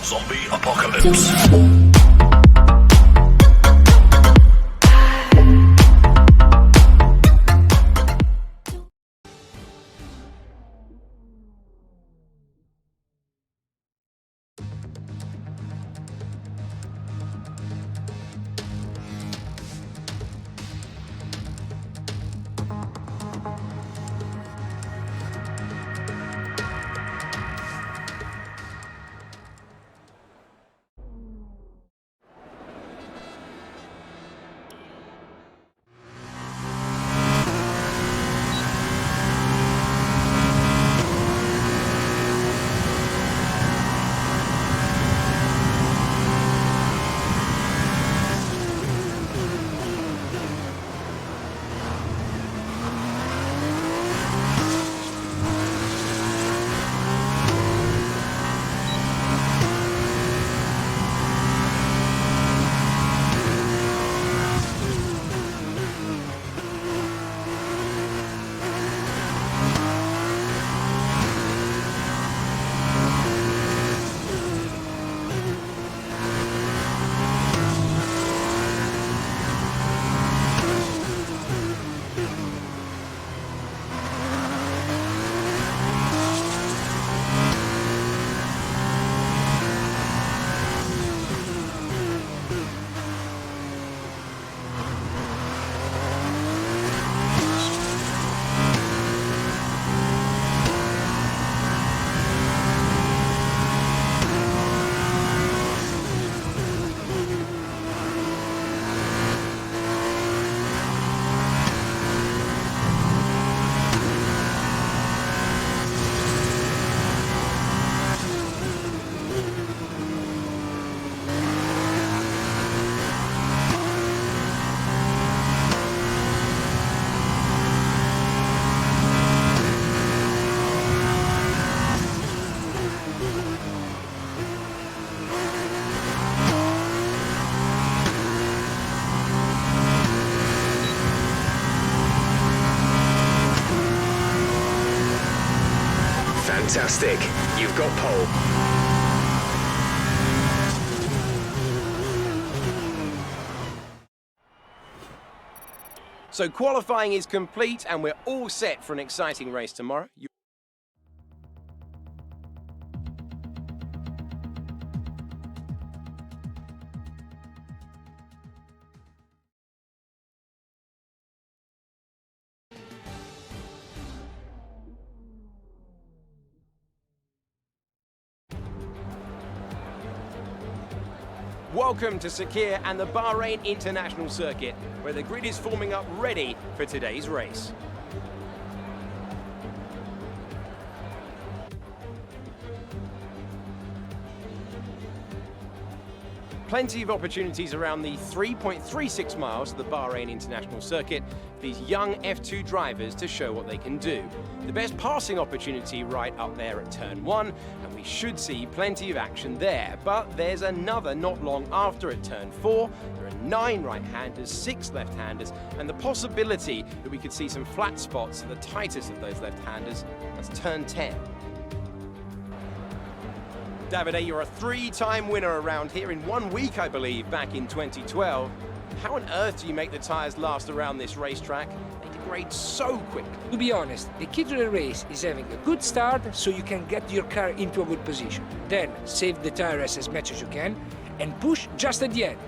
Zombie apocalypse. Fantastic. You've got pole. So qualifying is complete and we're all set for an exciting race tomorrow. Welcome to Sakir and the Bahrain International Circuit, where the grid is forming up ready for today's race. Plenty of opportunities around the 3.36 miles of the Bahrain International Circuit for these young F2 drivers to show what they can do. The best passing opportunity right up there at turn 1, and we should see plenty of action there. But there's another not long after at turn 4. There are 9 right-handers, 6 left-handers, and the possibility that we could see some flat spots at the tightest of those left-handers. That's turn 10. Davide, you're a 3-time winner around here in 1 week, I believe, back in 2012. How on earth do you make the tyres last around this racetrack? They degrade so quickly. To be honest, the key to the race is having a good start so you can get your car into a good position. Then save the tires as much as you can and push just at the end.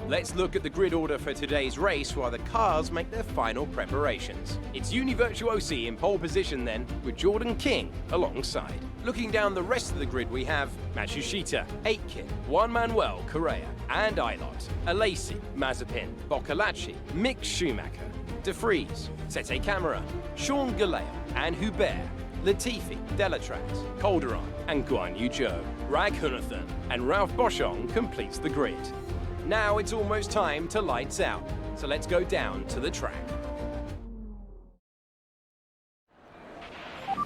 Let's look at the grid order for today's race while the cars make their final preparations. It's Univirtuosi in pole position then, with Jordan King alongside. Looking down the rest of the grid we have Matsushita, Aitken, Juan Manuel Correa and Aylot, Alesi, Mazepin, Boccalacci, Mick Schumacher, De Vries, Sete Camara, Sean Galea and Hubert, Latifi, Delatrax, Calderon and Guan Yu Zhou. Raghunathan and Ralph Boschong completes the grid. Now it's almost time to lights out, so let's go down to the track.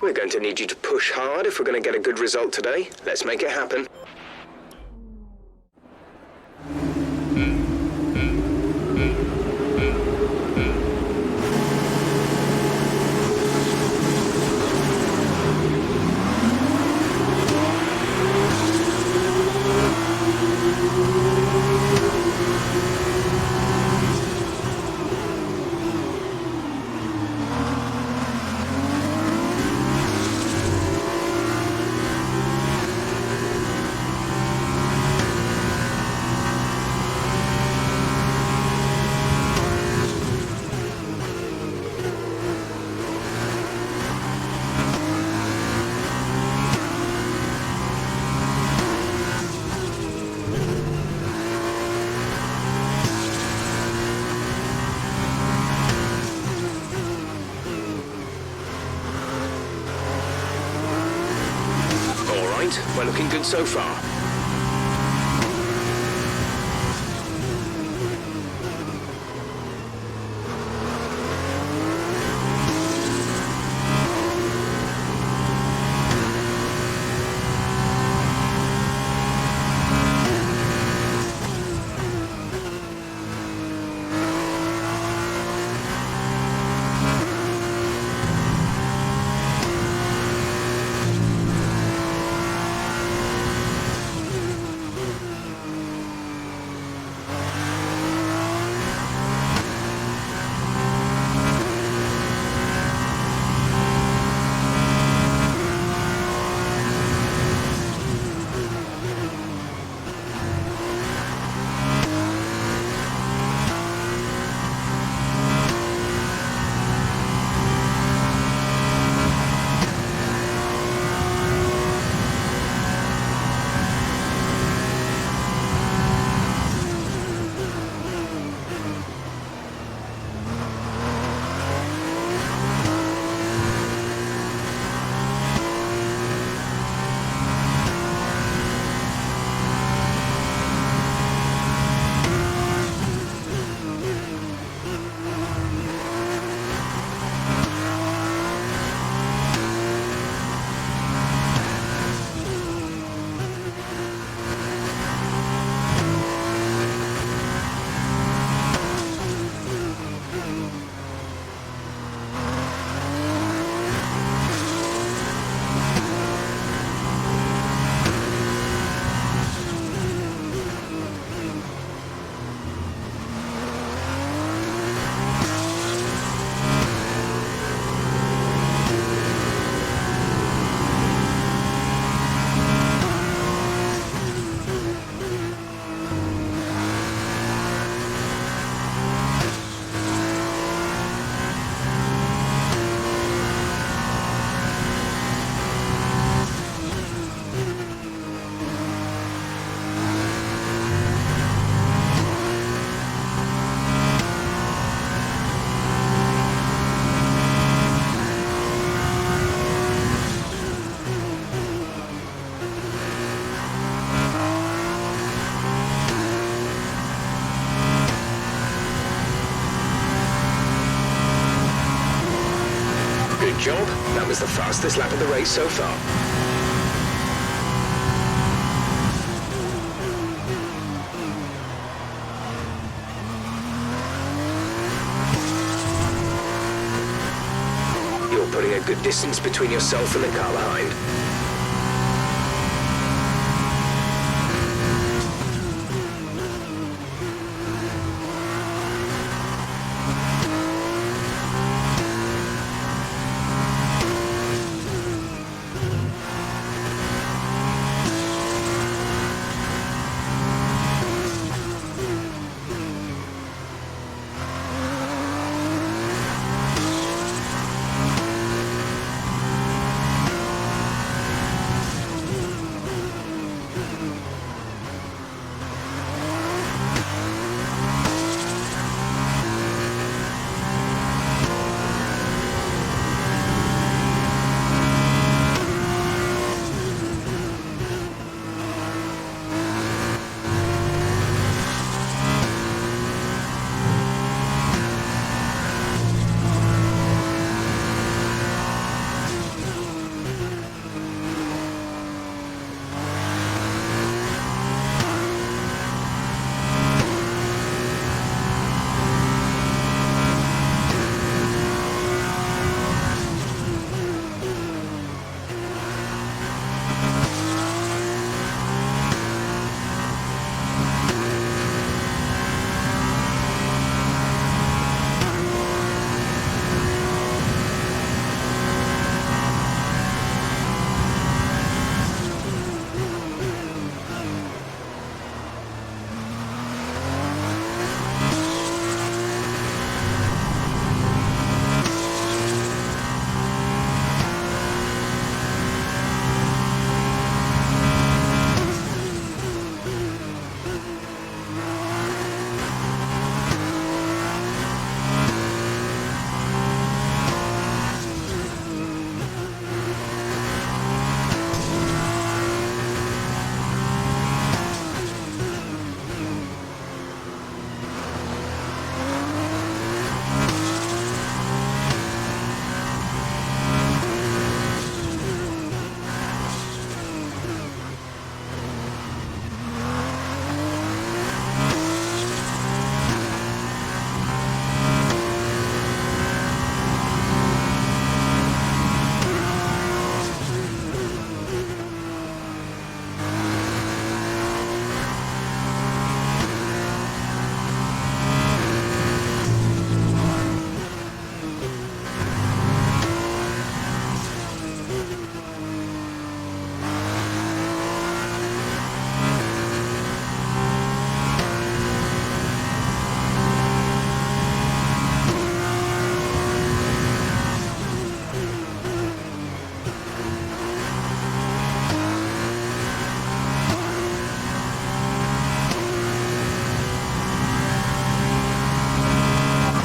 We're going to need you to push hard if we're going to get a good result today. Let's make it happen. Excellent. We're looking good so far. Good job. That was the fastest lap of the race so far. You're putting a good distance between yourself and the car behind.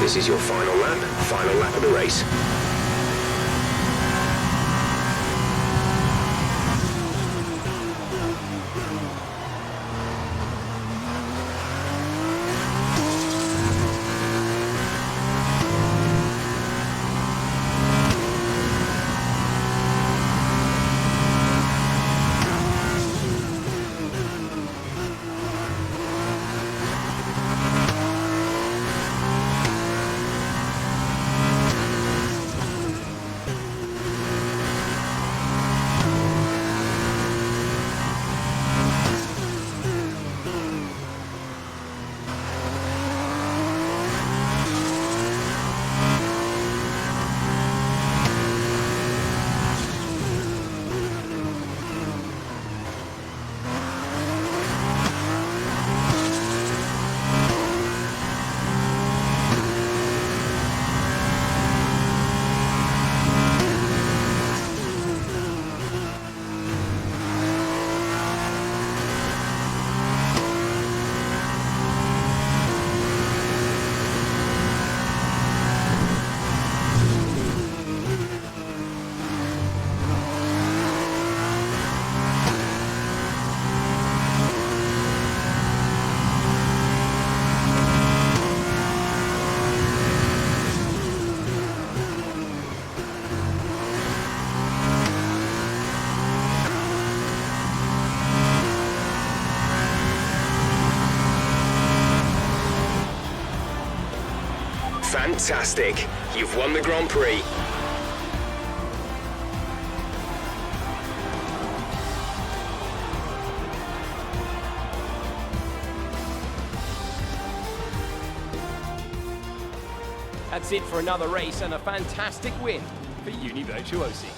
This is your final lap of the race. Fantastic! You've won the Grand Prix. That's it for another race and a fantastic win for Univirtuosi.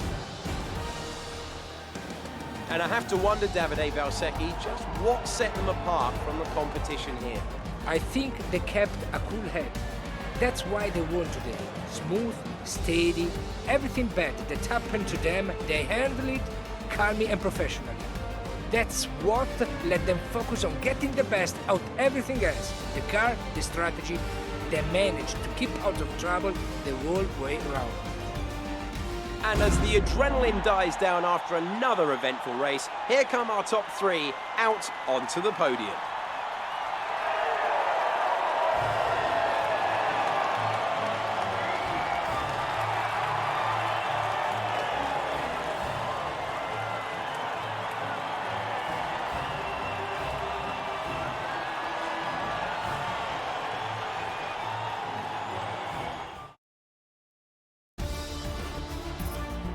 And I have to wonder, Davide Valsecchi, just what set them apart from the competition here. I think they kept a cool head. That's why they won today. Smooth, steady, everything bad that happened to them, they handled it calmly and professionally. That's what let them focus on getting the best out of everything else. The car, the strategy, they managed to keep out of trouble the whole way around. And as the adrenaline dies down after another eventful race, here come our top three out onto the podium.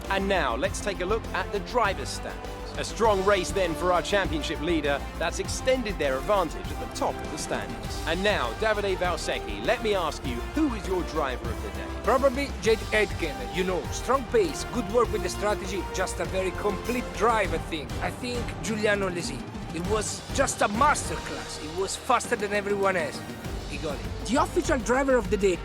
And now, let's take a look at the driver's standings. A strong race then for our championship leader that's extended their advantage at the top of the standings. And now, Davide Valsecchi, let me ask you, who is your driver of the day? Probably Jade Aitken, you know, strong pace, good work with the strategy, just a very complete drive, I think. I think Giuliano Alesi. It was just a masterclass. It was faster than everyone else. He got it. The official driver of the day.